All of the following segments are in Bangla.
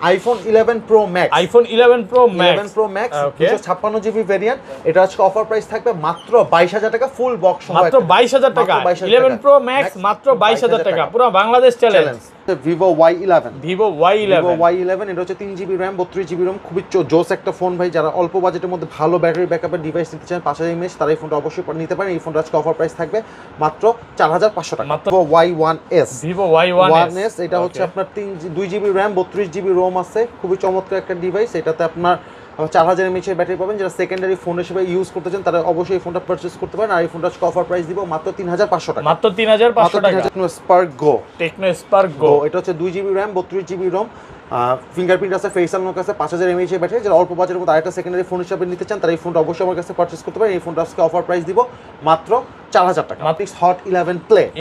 IPhone 11 pro max. IPhone 11 pro max 11 pro max 256 GB variant. এটা আজকে অফার প্রাইস থাকবে মাত্র 22000 টাকা ফুল বক্স সহ। মাত্র 22000 টাকা 11 প্রো ম্যাক্স মাত্র 22000 টাকা পুরো Bangladesh challenge. Vivo Y11 Vivo Y11 এটা হচ্ছে 3 জিবি র্যাম 32 জিবি রোম, খুবই জোস একটা ফোন ভাই। যারা অল্প বাজেটের মধ্যে ভালো ব্যাটারি ব্যাকআপের ডিভাইস নিতে চান 5000 এমএএইচ, তারা এই ফোনটা অবশ্যই নিতে পারেন। এই ফোনটা আজকে অফার প্রাইস থাকবে মাত্র 4500 টাকা। Vivo Y1s এটা হচ্ছে আপনার 2 জিবি র্যাম 32 জিবি রোম আছে, খুবই চমৎকার একটা ডিভাইস। এটাতে আপনার 4000 এমএএইচ এর ব্যাটারি পাবেন। যারা সেকেন্ডারি ফোন হিসেবে ইউজ করতে চান তারা অবশ্যই এই ফোনটা পারচেজ করতে পারেন। আর এই ফোনটা অফার প্রাইস দিব মাত্র 3500 টাকা। মাত্র 3500 টাকা। টেকনো স্পার্ক গো। টেকনো স্পার্ক গো এটা হচ্ছে 2 GB RAM 32 GB ROM, fingerprint আছে, ফেস আনলক আছে, 5000 এমএএইচ এর ব্যাটারি। যারা অল্প বাজেটের মধ্যে আরেকটা সেকেন্ডারি ফোন হিসেবে নিতে চান তারা এই ফোনটা অবশ্যই আমার কাছে পারচেজ করতে পারেন। এই ফোনটা আজকে অফার প্রাইস দিব মাত্র 4000 টাকা।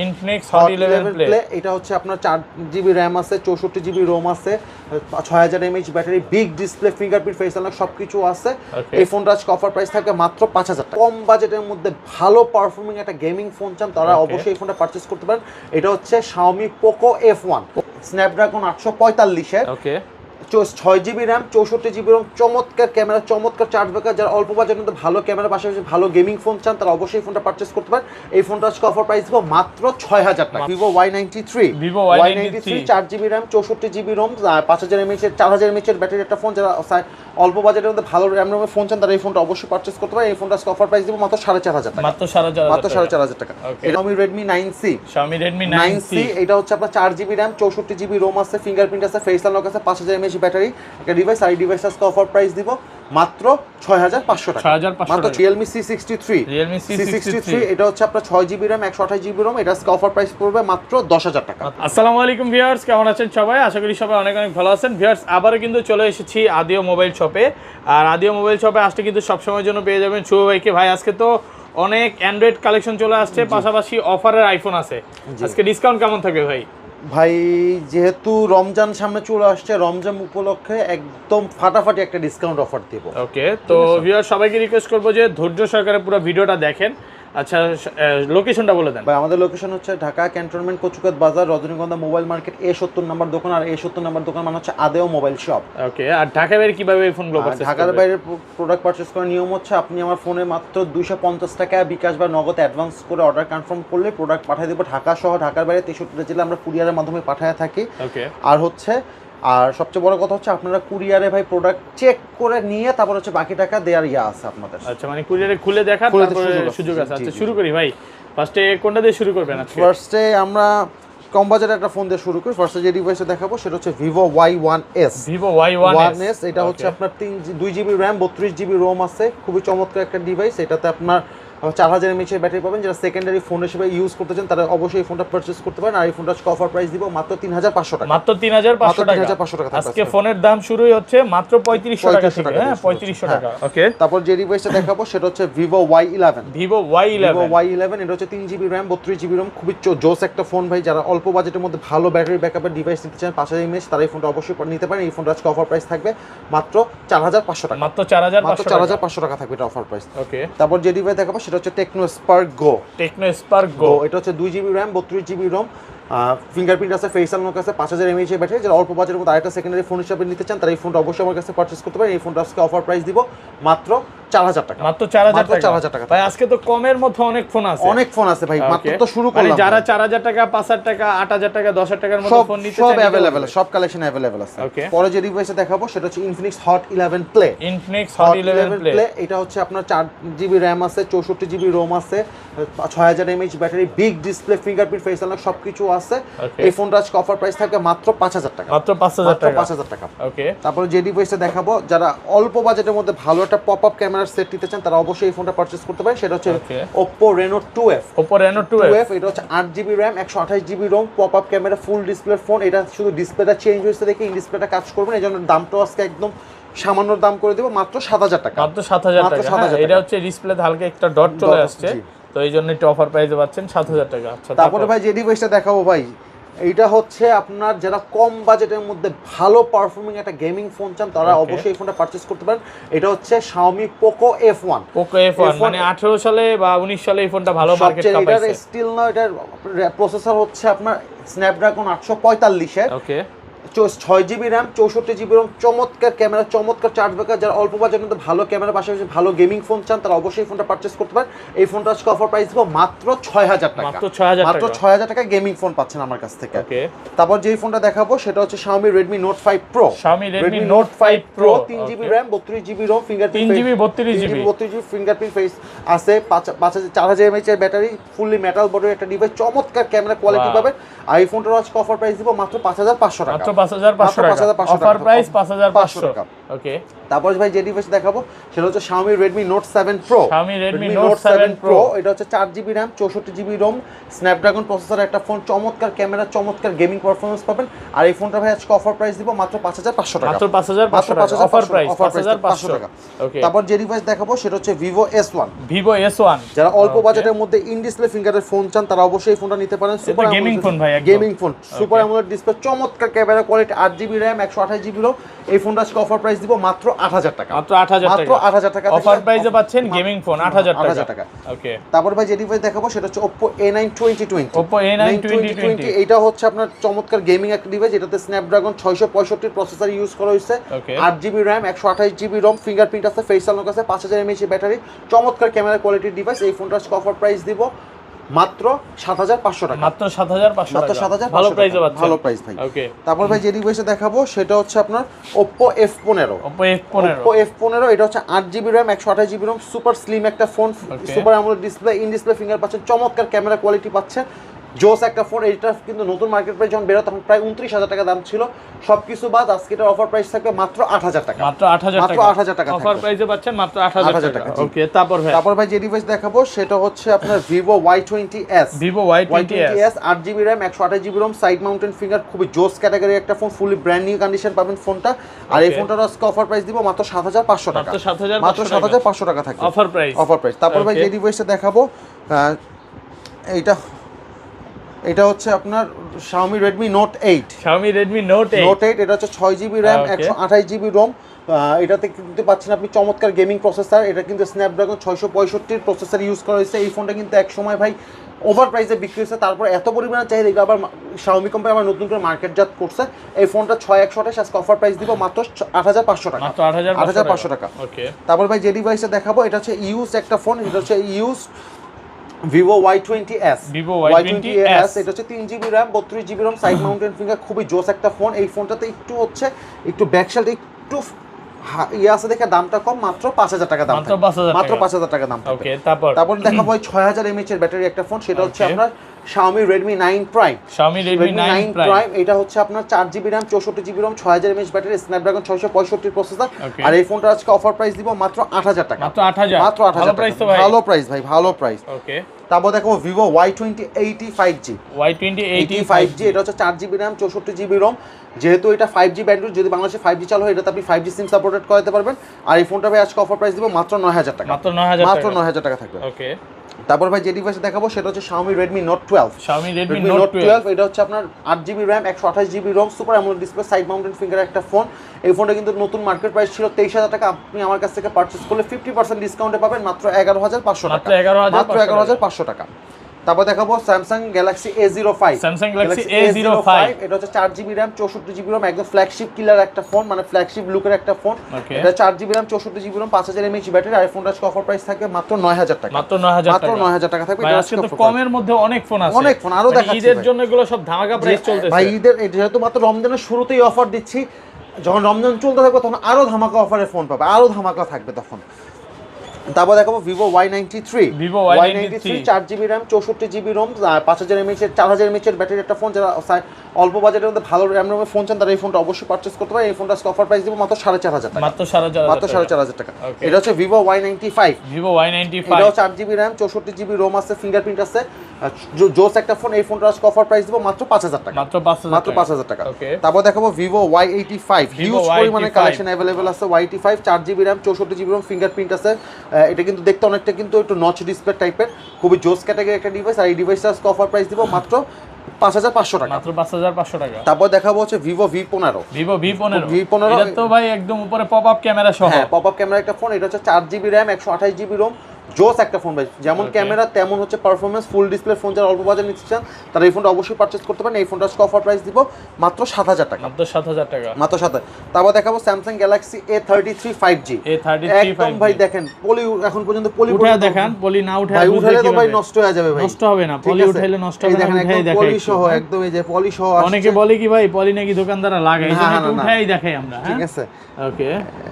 Infinix Hot 11 Play এটা হচ্ছে আপনার 4 জিবি র্যাম আছে, 64 জিবি রোম আছে, 6000 mAh battery, big display, fingerprint, face unlock সবকিছু আছে। এই ফোনটা আজকে অফার প্রাইস থাকবে মাত্র 5000 টাকা। কম বাজেটের মধ্যে ভালো পারফর্মিং একটা গেমিং ফোন চান তারা অবশ্যই এই ফোনটা পারচেজ করতে পারেন। এটা হচ্ছে Xiaomi Poco F1 স্ন্যাপড্রাগন 845 এর, 6 জিবি র্যাম 64 জিবি রোম, চমৎকার ক্যামেরা, চমৎকার চার্জ ব্যাকআপ। যারা অল্প বাজেটের মধ্যে ভালো ক্যামেরা পাশাপাশি ভালো গেমিং ফোন চান তারা অবশ্যই ফোনটা পারচেজ করতে পারেন। এই ফোনটা আজকে অফার প্রাইস দিব মাত্র 6000 টাকা। Vivo Y93 4 GB RAM 64 GB ROM, 5000 mAh এর 4000 এমএএইচ এর ব্যাটারি একটা ফোন। যারা অল্প বাজেটের মধ্যে ভালো র্যাম রোমের ফোন চান তারা এই ফোনটা অবশ্যই পারচেজ করতে পারেন। এই ফোনটা আজকে অফার প্রাইস দিব মাত্র 4500 টাকা। মাত্র 4500 টাকা। Xiaomi Redmi 9C এটা হচ্ছে আপনার 4 জিবি র্যাম 64 জিবি রোম আছে, ফিঙ্গারপ্রিন্ট আছে, ফেস আনলক আছে, 5000 এমএএইচ ব্যাটারি একটা ডিভাইস। আর এই ডিভাইস আজকে অফার প্রাইস দিব মাত্র 6500 টাকা। মাত্র Realme C63 এটা হচ্ছে আপনার 6 জিবি র্যাম 128 জিবি রোম, এটা আজকে অফার প্রাইস পড়বে মাত্র 10000 টাকা। আসসালামু আলাইকুম ভিউয়ার্স, কেমন আছেন সবাই? আশা করি সবাই অনেক অনেক ভালো আছেন। ভিউয়ার্স, আবারও কিন্তু চলে এসেছি আদিও মোবাইল শপে। আর আদিও মোবাইল শপে আসলে কিন্তু সবসময়ের জন্য পেয়ে যাবেন শুভ ভাইকে। ভাই আজকে তো অনেক অ্যান্ড্রয়েড কালেকশন চলে আসছে, পাশাপাশি অফারের আইফোন আছে। আজকে ডিসকাউন্ট কেমন থাকবে ভাই? ভাই যেহেতু রমজান সামনে চলে আসছে, রমজান উপলক্ষে একদম ফাটাফাটি একটা ডিসকাউন্ট অফার দিব। ওকে, তো ভিউয়ার সবাইকে রিকোয়েস্ট করবো যে ধৈর্য সহকারে পুরো ভিডিওটা দেখেন। আচ্ছা, লোকেশনটা বলে দেন ভাই। আমাদের লোকেশন হচ্ছে ঢাকা ক্যান্টনমেন্ট, কচুকাত বাজার, রজনীগন্ধা মোবাইল মার্কেট, A70 নম্বর দোকান। আর A70 নম্বর দোকান মানে হচ্ছে আদেও মোবাইল শপ। ওকে, আর ঢাকার বাইরে কিভাবে এই ফোনগুলো পারচেজ করবেন? ঢাকার বাইরে প্রোডাক্ট পারচেজ করার নিয়ম হচ্ছে আপনি আমার ফোনে মাত্র 250 টাকা বিকাশ বা নগদ অ্যাডভান্স করে অর্ডার কনফার্ম করলে প্রোডাক্ট পাঠিয়ে দেবো। ঢাকা সহ ঢাকার বাইরে 63টা জেলা আমরা কুরিয়ারের মাধ্যমে পাঠায় থাকি। ওকে, আর সবচেয়ে বড় কথা হচ্ছে আপনারা কুরিয়ারে ভাই প্রোডাক্ট চেক করে নিয়ে তারপর হচ্ছে বাকি টাকা দেওয়ার আছে আপনাদের। আচ্ছা, মানে কুরিয়ারে খুলে দেখার তারপরে সুযোগ আছে। আচ্ছা, শুরু করি ভাই। ফার্স্টে কোনটা দিয়ে শুরু করবেন আজকে? ফার্স্টে আমরা কম বাজেটের একটা ফোন দিয়ে শুরু করি। ফার্স্টে যে ডিভাইসটা দেখাবো সেটা হচ্ছে Vivo Y1s এটা হচ্ছে আপনার 2 জিবি র্যাম 32 জিবি রোম আছে, খুবই চমৎকার একটা ডিভাইস। এটাতে আপনার 4000 এমএএইচ এর ব্যাটারি পাবেন। যারা সেকেন্ডারি ফোন হিসেবে ইউজ করতে চান তারা অবশ্যই এই ফোনটা পারচেজ করতে পারেন। আর এই ফোনটা আজকে অফার প্রাইস দিব মাত্র 3500 টাকা। মাত্র 3500 টাকা। আজকে ফোনের দাম শুরুই হচ্ছে মাত্র 3500 টাকা থেকে। হ্যাঁ, 3500 টাকা। ওকে, তারপর যে ডিভাইসটা দেখাবো সেটা হচ্ছে Vivo Y11 এটা হচ্ছে 3 জিবি র্যাম 32 জিবি রোম, খুবই জোস একটা ফোন ভাই। যারা অল্প বাজেটের মধ্যে ভালো ব্যাটারি ব্যাকআপের ডিভাইস নিতে চান 5000 এমএএইচ, তারা এই ফোনটা অবশ্যই নিতে পারেন। এই ফোনটা আজকে অফার প্রাইস থাকবে মাত্র 4500 টাকা। মাত্র 4500 টাকা থাকবে এটা অফার প্রাইস। ওকে, তারপর যে ডিভাইস দেখাবো সেটা হচ্ছে টেকনো স্পার্ক গো। এটা হচ্ছে 2 GB RAM 32 GB ROM, fingerprint আছে, ফেস আনলক আছে, 5000 এমএএইচ এর ব্যাটারি। যারা অল্প বাজেটের মধ্যে আরেকটা সেকেন্ডারি ফোন হিসেবে নিতে চান তারা এই ফোনটা অবশ্যই আমার কাছে পারচেজ করতে পারেন। এই ফোনটা আজকে অফার প্রাইস দিব মাত্র 4000 টাকা। মাত্র 4000 টাকা। ভাই আজকে তো কমের মধ্যে অনেক ফোন আছে ভাই, মাত্র তো শুরু করলাম। মানে যারা 4000 টাকা 5000 টাকা 8000 টাকা 10000 টাকার মধ্যে ফোন নিতে চান সব अवेलेबल, সব কালেকশন अवेलेबल আছে। পরে যে ডিভাইসটা দেখাবো সেটা হচ্ছে Infinix Hot 11 Play এটা হচ্ছে আপনার 4 জিবি র্যাম আছে, 64 জিবি রোম আছে, 6000 mAh battery, big display, fingerprint, face unlock সবকিছু আছে। এই ফোনটা আজকে অফার প্রাইস থাকবে মাত্র 5000 টাকা। মাত্র 5000 টাকা। ওকে, তারপরে যে ডিভাইসটা দেখাবো যারা অল্প বাজেটের মধ্যে ভালো একটা পপআপ ক্যামেরার সেট নিতে চান তারা অবশ্যই এই ফোনটা পারচেজ করতে পারেন। সেটা হচ্ছে Oppo Reno 2F এটা হচ্ছে 8 GB RAM 128 GB ROM, pop up camera, full display phone. এটা শুধু ডিসপ্লেটা চেঞ্জ হয়েছে দেখে ইন ডিসপ্লেটা কাজ করবে না, এই জন্য দামটাও আজকে একদম সামান্য দাম করে দেব মাত্র 7000 টাকা। মাত্র 7000 টাকা। এটা হচ্ছে ডিসপ্লেতে হালকা একটা ডট চলে আসছে, তো এই জন্য একটু অফার প্রাইসে পাচ্ছেন 7000 টাকা। আচ্ছা, তারপরে ভাই যে ডিভাইসটা দেখাবো ভাই এইটা হচ্ছে আপনার যারা কম বাজেটের মধ্যে ভালো পারফর্মিং একটা গেমিং ফোন চান তারা অবশ্যই এই ফোনটা পারচেজ করতে পারেন। এটা হচ্ছে Xiaomi Poco F1 মানে 18 সালে বা 19 সালে এই ফোনটা ভালো মার্কেট কাপাইছে। এটা স্টিল না, এটার প্রসেসর হচ্ছে আপনার স্ন্যাপড্রাগন 845 এর। ওকে, 6GB র্যাম 64GB রোম, চমৎকার ক্যামেরা, চমৎকার চার্জ ব্যাকআপ। যারা অল্প বাজেটের মধ্যে ভালো ক্যামেরার পাশাপাশি ভালো গেমিং ফোন চান তারা অবশ্যই ফোনটা পারচেস করতে পারেন। এই ফোনটা আজকে অফার প্রাইস দিব মাত্র 6000 টাকা। মাত্র 6000 টাকা গেমিং ফোন পাচ্ছেন আমার কাছ থেকে। তারপর যেই ফোনটা দেখাবো সেটা হচ্ছে Xiaomi Redmi Note 5 Pro। Redmi Note 5 Pro 3GB RAM 32GB ROM, fingerprint 3GB 32GB fingerprint face আছে, 4000 mAh এর ব্যাটারি, ফুললি মেটাল বডির একটা ডিভাইস, চমৎকার ক্যামেরা কোয়ালিটি পাবেন। আর এই ফোনটার আজকে অফার প্রাইস দিব মাত্র 5500 টাকা। মাত্র 5500 টাকা অফার প্রাইস 5500 টাকা। ওকে, তারপর ভাই যে ডিভাইস দেখাবো সেটা হচ্ছে Xiaomi Redmi Note 7 Pro। Xiaomi Redmi Note 7 Pro এটা হচ্ছে 4GB RAM 64GB ROM, Snapdragon processor একটা ফোন, চমৎকার ক্যামেরা, চমৎকার গেমিং পারফরম্যান্স পাবেন। আর এই ফোনটা ভাই আজকে অফার প্রাইস দিব মাত্র 5500 টাকা। মাত্র 5500 টাকা অফার প্রাইস 5500 টাকা। ওকে, তারপর যে ডিভাইস দেখাবো সেটা হচ্ছে Vivo S1। Vivo S1 যারা অল্প বাজেটের মধ্যে ইন ডিসপ্লে ফিঙ্গারের ফোন চান তারা অবশ্যই এই ফোনটা নিতে পারেন। সুপার গেমিং ফোন ভাই, একদম gaming phone, super AMOLED display, চমৎকার camera quality, 8GB RAM 128GB ROM। এই ফোনটা আজকে অফার প্রাইস দিব মাত্র 8000 টাকা। মাত্র 8000 টাকা অফার প্রাইসে পাচ্ছেন গেমিং ফোন 8000 টাকা। ওকে, তারপর ভাই যে ডিভাইস দেখাবো সেটা হচ্ছে Oppo A9 2020। Oppo A9 2020 এটা হচ্ছে আপনার চমৎকার গেমিং একটা ডিভাইস, এটাতে স্ন্যাপড্রাগন 665 প্রসেসর ইউজ করা হয়েছে, 8GB RAM 128GB ROM, fingerprint আছে, ফেস আনলক আছে, 5000 mAh ব্যাটারি, চমৎকার ক্যামেরা কোয়ালিটির ডিভাইস। এই ফোনটা আজকে অফার প্রাইস দিব মাত্র 7500 টাকা। মাত্র 7500 টাকা, 7500 ভালো প্রাইসে পাচ্ছেন, ভালো প্রাইস ভাই। ওকে, তারপর ভাই যে ডিভাইসে দেখাবো সেটা হচ্ছে আপনার Oppo F15। Oppo F15 এটা হচ্ছে 8GB RAM 128GB ROM, super slim একটা phone, super AMOLED display, in display finger পাচ্ছেন, চমৎকার ক্যামেরা কোয়ালিটি পাচ্ছেন, জোস একটা ফোন। এটা কিন্তু নতুন মার্কেট প্রাইস যখন বেরো তখন প্রায় 29000 টাকা দাম ছিল, সবকিছু বাদ আজকে এটার অফার প্রাইস থাকবে মাত্র 8000 টাকা। মাত্র 8000 টাকা অফার প্রাইসে পাচ্ছেন মাত্র 8000 টাকা। ওকে, তারপর ভাই যে ডিভাইস দেখাবো সেটা হচ্ছে আপনার Vivo Y20s। Vivo Y20s 8GB RAM 128GB ROM, side mounted finger, খুবই জোস ক্যাটাগরি একটা ফোন, ফুলি ব্র্যান্ড নিউ কন্ডিশন পাবেন ফোনটা। আর এই ফোনটার আজকে অফার প্রাইস দিব মাত্র 7500 টাকা। মাত্র 7500 টাকা থাকবে অফার প্রাইস। তারপর ভাই যে ডিভাইসটা দেখাবো এটা হচ্ছে আপনার Xiaomi Redmi Note 8। এটা হচ্ছে 6GB RAM 128GB ROM। এটাতে কিন্তু পাচ্ছেন আপনি চমৎকার গেমিং প্রসেসর, এটা কিন্তু স্ন্যাপড্রাগন 665 প্রসেসর ইউজ করা হয়েছে। এই ফোনটা কিন্তু এক সময় ভাই ওভার প্রাইসে বিক্রি হয়েছে, তারপর এত পরিমাণে চাহিদা এগুলো আবার Xiaomi কোম্পানি আবার নতুন করে মার্কেটজাত করছে। এই ফোনটা 6128 আজকে অফার প্রাইস দিব মাত্র 8500 টাকা। মাত্র 8500 টাকা। ওকে, তারপর ভাই যে ডিভাইসটা দেখাবো এটা হচ্ছে ইউজ একটা ফোন, এটা হচ্ছে ইউজ Vivo Y20s। এটা হচ্ছে 3GB RAM 32GB ROM, side mounted finger, খুবই জোস একটা ফোন। এই ফোনটাতে একটু ব্যাকসাইড একটু আছে দেখে দামটা কম, মাত্র 5000 টাকা দাম, মাত্র 5000 টাকা দাম। ওকে, তারপর দেখাবো 6000 mAh এর ব্যাটারি একটা ফোন, সেটা হচ্ছে আপনার Xiaomi Redmi 9 Prime। এটা হচ্ছে আপনার 4GB RAM 64GB ROM, 6000 mAh battery, Snapdragon 665 processor. আর এই ফোনটা আজকে অফার প্রাইস দিব মাত্র 8000 টাকা। মাত্র 8000 প্রাইস তো ভালো প্রাইস ভাই, ভালো প্রাইস। ওকে, তারপর দেখো Vivo Y2080 5G। এটা হচ্ছে 4GB RAM 64GB ROM। যেহেতু এটা 5G ব্যান্ডউইথ, যদি বাংলাদেশে 5G চালু হয় এটাতে আপনি 5G সিম সাপোর্টেড করাতে পারবেন। আর এই ফোনটা ভাই আজকে অফার প্রাইস দিব মাত্র 9000 টাকা। মাত্র 9000 টাকা থাকবে। ওকে, তারপর ভাই যে ডিভাইস দেখাবো সেটা হচ্ছে Xiaomi Redmi Note 12। এটা হচ্ছে আপনার 8GB RAM 128GB ROM, super AMOLED display, side mounted finger একটা ফোন। এই ফোনটা কিন্তু নতুন মার্কেট প্রাইস ছিল 23000 টাকা, আপনি আমার কাছ থেকে পারচেজ করলে 50% ডিসকাউন্টে পাবেন মাত্র 11500 টাকা। মাত্র 11500 টাকা। তারপর দেখাবো Samsung Galaxy A05। এটা হচ্ছে 4GB RAM 64GB ROM, একদম ফ্ল্যাগশিপ কিলার একটা ফোন, মানে ফ্ল্যাগশিপ লুকের একটা ফোন। এটা 4GB RAM 64GB ROM, 5000 mAh battery. আর ফোনটার অফার প্রাইস থাকবে মাত্র 9000 টাকা। মাত্র 9000 টাকা থাকবে। এটা আজকে তো কমের মধ্যে অনেক ফোন আছে, অনেক ফোন আরো দেখাচ্ছি ঈদের জন্য এগুলো সব ধামাকা প্রাইস চলতেছে ভাই। ঈদের যেহেতু মাত্র রমজানের শুরুতেই অফার দিচ্ছি, যখন রমজান চলতে থাকবে তখন আরো ধামাকা অফারে ফোন পাবে, আরো ধামাকা থাকবে তখন। তারপর দেখাবো Vivo Y93। 4GB RAM 64GB ROM, 5000 mAh 4000 mAh এর ব্যাটারি একটা ফোন। যারা অল্প বাজেটের মধ্যে ভালো র্যাম রোমের ফোন চান তারা এই ফোনটা অবশ্যই পারচেজ করতে পারে। এই ফোনটা অফার প্রাইস দিব মাত্র 4500 টাকা। মাত্র 4500 টাকা। এটা হচ্ছে Vivo Y95। এটাও 4GB RAM 64GB ROM আছে, ফিঙ্গারপ্রিন্ট আছে, জোস একটা ফোন। এই ফোনটা অফার প্রাইস দিব মাত্র 5000 টাকা। মাত্র 5000 টাকা। তারপর দেখাবো Vivo Y85। হিউজ পরিমাণে কালেকশন अवेलेबल আছে। Y85 4GB RAM 64GB ROM, fingerprint আছে। এটা কিন্তু দেখতে অনেকটা কিন্তু একটু নচ ডিসপ্লে টাইপের, খুবই জোস ক্যাটাগরি একটা ডিভাইস। আর এই ডিভাইসটা অফার প্রাইস দিব মাত্র 5500 টাকা। মাত্র 5500 টাকা। তারপর দেখাবো হচ্ছে Vivo V15। এটা তো ভাই একদম উপরে পপআপ ক্যামেরা সহ। হ্যাঁ, পপআপ ক্যামেরা একটা ফোন। এটা হচ্ছে 4GB RAM 128GB ROM, জোস একটা ফোন ভাই, যেমন ক্যামেরা তেমন হচ্ছে পারফরমেন্স, ফুল ডিসপ্লে ফোন যারা অল্প বাজারে নিতে চান তারা এই ফোনটা অবশ্যই পারচেজ করতে পারেন। এই ফোনটা অফার প্রাইস দিব মাত্র 7,000 টাকা, মাত্র 7,000 টাকা, মাত্র 7,000। তারপর দেখাবো স্যামসাং গ্যালাক্সি A33 5G। একদম ভাই দেখেন পলি এখন পর্যন্ত পলি উঠে দেখেন, পলি না উঠে ভাই উঠালে তো ভাই নষ্ট হয়ে যাবে ভাই, নষ্ট হবে না, পলি উঠাইলে নষ্ট হবে না। দেখেন একদম পলি সহ, একদম এই যে পলি সহ। অনেকে বলে কি ভাই পলি নাকি দোকানদাররা লাগায়, এই জন্য উঠাই দেখাই আমরা। ঠিক আছে, ওকে,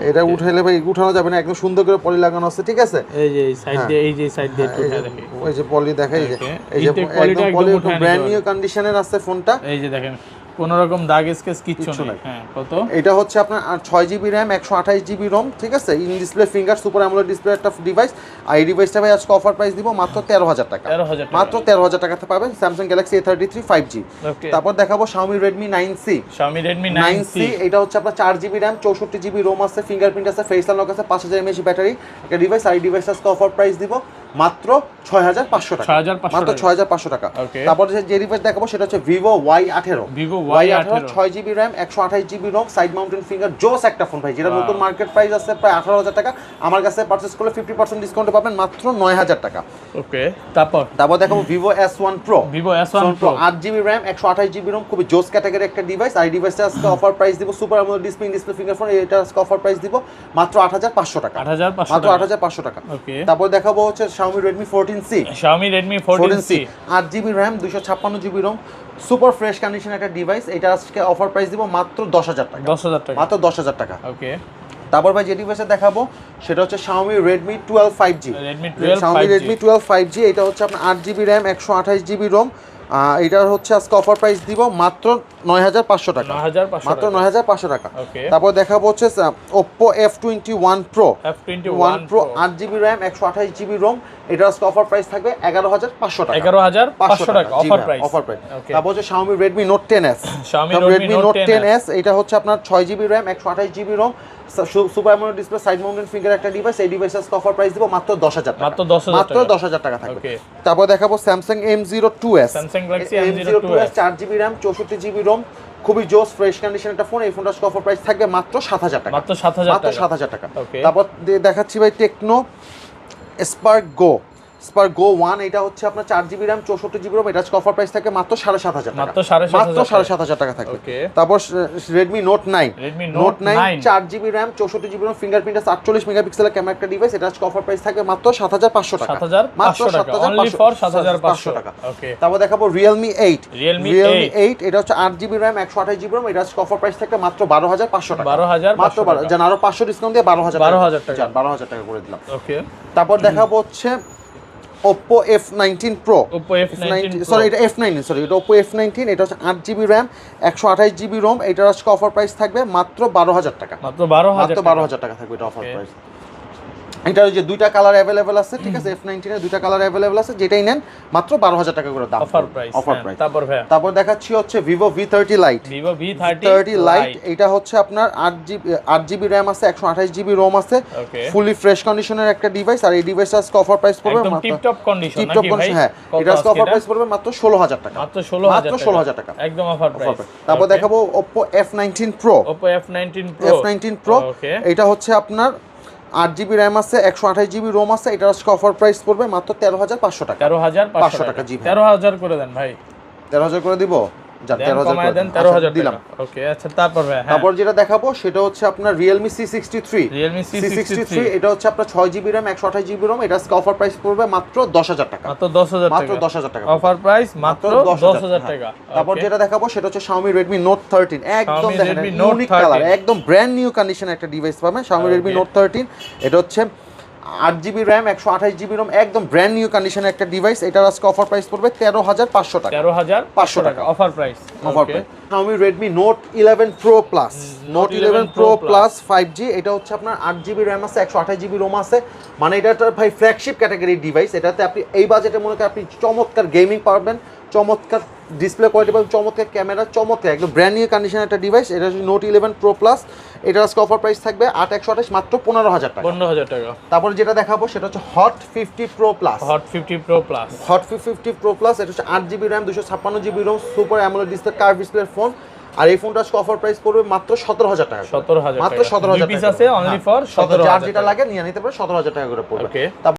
এটা উঠাইলে ভাই উঠানো যাবে না, একদম সুন্দর করে পলি লাগানো আছে। ঠিক আছে, এই যে এই সাইড দিয়ে, এই যে সাইড দিয়ে উঠে দেখি, এই যে পলি দেখাই, এই যে একদম পলি ব্র্যান্ড নিউ কন্ডিশনের আছে ফোনটা। এই যে দেখেন কোনো রকম দাগ স্কেচ কিচ্ছু নাই। হ্যাঁ, কত? এটা হচ্ছে আপনার 6GB RAM 128GB ROM। ঠিক আছে, in display finger super AMOLED display একটা ডিভাইস। আর এই ডিভাইসটা ভাই আজকে অফার প্রাইস দিব মাত্র 13,000 টাকা, মাত্র 13,000 টাকাতে পাবেন স্যামসাং গ্যালাক্সি A33 5G। তারপর দেখাবো Xiaomi Redmi 9C। Xiaomi Redmi 9C এটা হচ্ছে আপনার 4GB RAM 64GB ROM আছে, ফিঙ্গারপ্রিন্ট আছে, ফেস আনলক আছে, 5000 mAh ব্যাটারি একটা ডিভাইস। আর এই ডিভাইস আজকে অফার প্রাইস দিব মাত্র 6,500 টাকা, মাত্র 6,500 টাকা। তারপর যে ডিভাইস দেখাবো সেটা হচ্ছে Vivo Y18। Vivo Y18 6GB RAM 128GB ROM, side mounted finger, জোস একটা ফোন ভাই, যেটা নতুন মার্কেট প্রাইস আছে প্রায় 18,000 টাকা। আমার কাছে পারচেজ করলে 50% ডিসকাউন্টে পাবেন মাত্র 9,000 টাকা। ওকে, তারপর দেখাবো Vivo S1 Pro। Vivo S1 Pro 8GB RAM 128GB ROM, খুবই জোস ক্যাটাগরি একটা ডিভাইস। আর এই ডিভাইসটা আজকে অফার প্রাইস দিব super AMOLED display finger phone, এটা আজকে অফার প্রাইস দিব মাত্র 8,500 টাকা, মাত্র 8,500 টাকা। ওকে, তারপর দেখাবো হচ্ছে Xiaomi Redmi 14C। Xiaomi Redmi 14C 8GB RAM 256GB ROM, super fresh condition একটা ডিভাইস। এটা আজকে অফার প্রাইস দিব মাত্র 10,000 টাকা, 10,000 টাকা, মাত্র 10,000 টাকা। ওকে, তারপর ভাই যে ডিভাইসটা দেখাবো সেটা হচ্ছে Xiaomi Redmi 12 5G। Xiaomi Redmi 12 5G এটা হচ্ছে আপনার 8GB RAM 128GB ROM। এটার হচ্ছে আজকে অফার প্রাইস দিব মাত্র 9,500 টাকা, মাত্র 9,500 টাকা। তারপর দেখাবো হচ্ছে Oppo F21 Pro 8GB RAM 128GB ROM। এটা আজকে অফার প্রাইস থাকবে 11,500 টাকা, 11,500 টাকা অফার প্রাইস। তারপর হচ্ছে Xiaomi Redmi Note 10s। Xiaomi Redmi Note 10s এটা হচ্ছে আপনার 6GB RAM 128GB ROM, super AMOLED display, side mounted finger একটা ডিভাইস। এই ডিভাইস আজকে অফার প্রাইস দিব মাত্র 10,000 টাকা, মাত্র 10,000 টাকা থাকবে। তারপর দেখাবো Samsung M02s। M02s 4GB RAM 64GB ROM, খুবই জোস ফ্রেশ কন্ডিশন একটা ফোন। এই ফোনটা আজকে অফার প্রাইস থাকবে মাত্র 7,000 টাকা, মাত্র 7,000 টাকা। তারপর দেখাচ্ছি ভাই টেকনো স্পার্ক গো 1। এটা হচ্ছে আপনার 4GB RAM 64GB ROM। এটা আজকে অফার প্রাইস থাকে মাত্র 7,500 টাকা, মাত্র 7,500 টাকা থাকবে। তারপর Redmi Note 9 4GB RAM 64GB ROM, fingerprint আছে, 48 মেগাপিক্সেলের ক্যামেরা একটা ডিভাইস। এটা আজকে অফার প্রাইস থাকে মাত্র 7,500 টাকা, মাত্র 7,500 টাকা। তারপর দেখাবো Realme 8। এটা হচ্ছে 8GB RAM 128GB ROM। এটা আজকে অফার প্রাইস থাকে মাত্র 12,500 টাকা, মাত্র 12,000, জান আরো 500 ডিসকাউন্ট দিয়ে 12,000 টাকা, 12,000 টাকা করে দিলাম। তারপর দেখাবো হচ্ছে Oppo F19 Pro। সরি এটা F9, সরি এটা Oppo F19। এটা হচ্ছে 8GB RAM 128GB ROM। এটার আজকে অফার প্রাইস থাকবে মাত্র 12,000 টাকা, মাত্র 12,000 টাকা থাকবে এটা অফার প্রাইস। এটার যে দুইটা কালার অ্যাভেলেবেল আছে। ঠিক আছে, F19 এর দুইটা কালার অ্যাভেলেবেল আছে, যেটাই নেন মাত্র 12,000 টাকা করে দাম, অফার প্রাইস। তারপর দেখাচ্ছি হচ্ছে Vivo V30 Lite। এটা হচ্ছে আপনার 8GB RAM আছে, 128GB ROM আছে, ফুলি ফ্রেশ কন্ডিশনের একটা ডিভাইস। আর এই ডিভাইসটা আজকে অফার প্রাইস পড়বে মাত্র টিপটপ কন্ডিশন। হ্যাঁ, এটা আজকে অফার প্রাইস পড়বে মাত্র 16,000 টাকা, মাত্র 16,000 টাকা, একদম অফার প্রাইস। তারপর দেখাবো Oppo F19 Pro। এটা হচ্ছে আপনার 8GB RAM আছে, 128GB ROM আছে। এটা আজকে অফার প্রাইস পড়বে মাত্র 13,500 টাকা, 13,500 টাকা। জি 13,000 করে দেন ভাই, 13,000 করে দিব। তারপর যেটা দেখাবো সেটা হচ্ছে আপনার Realme C63। এটা হচ্ছে আপনার 6GB RAM 128GB ROM। এটা আজকে অফার প্রাইস পড়বে মাত্র 10,000 টাকা, মাত্র 10,000 টাকা অফার প্রাইস, মাত্র 10,000 টাকা। তারপর যেটা দেখাবো সেটা হচ্ছে Xiaomi Redmi Note 13। একদম দেখেন ইউনিক কালার, একদম ব্র্যান্ড নিউ কন্ডিশনে একটা ডিভাইস পাবেন Xiaomi Redmi Note 13। এটা হচ্ছে 8GB RAM 128GB ROM, একদম ব্র্যান্ড নিউ কন্ডিশনে একটা ডিভাইস। এটার আজকে অফার প্রাইস পড়বে 13,500 টাকা, 13,500 টাকা offer price. Xiaomi Redmi Note 11 Pro Plus 5G। এটা হচ্ছে আপনার 8GB RAM আছে, 128GB ROM আছে। মানে এটা ভাই ফ্ল্যাগশিপ ক্যাটাগরির ডিভাইস। এটাতে আপনি এই বাজেটে মনে করেন আপনি চমৎকার গেমিং পারবেন, চমৎকার ডিসপ্লে কোয়ালিটি পাবেন, চমৎকার ক্যামেরা, চমৎকার একদম ব্র্যান্ড নিউ কন্ডিশন একটা ডিভাইস। এটা হচ্ছে Note 11 Pro Plus। এটার আজকে অফার প্রাইস থাকবে 8,128, মাত্র 15,000 টাকা, 15,000 টাকা। তারপর যেটা দেখাবো সেটা হচ্ছে Hot 50 Pro Plus। এটা হচ্ছে 8GB RAM 256GB ROM, super AMOLED display, curve display phone. আর এই ফোনটা আজকে অফার প্রাইস পড়বে মাত্র 17,000 টাকা, মাত্র 17,000 টাকা। পিস আছে অনলি ফর 17,000, যার যেটা লাগে নিয়ে নিতে পারে, 17,000 টাকা করে পড়বে।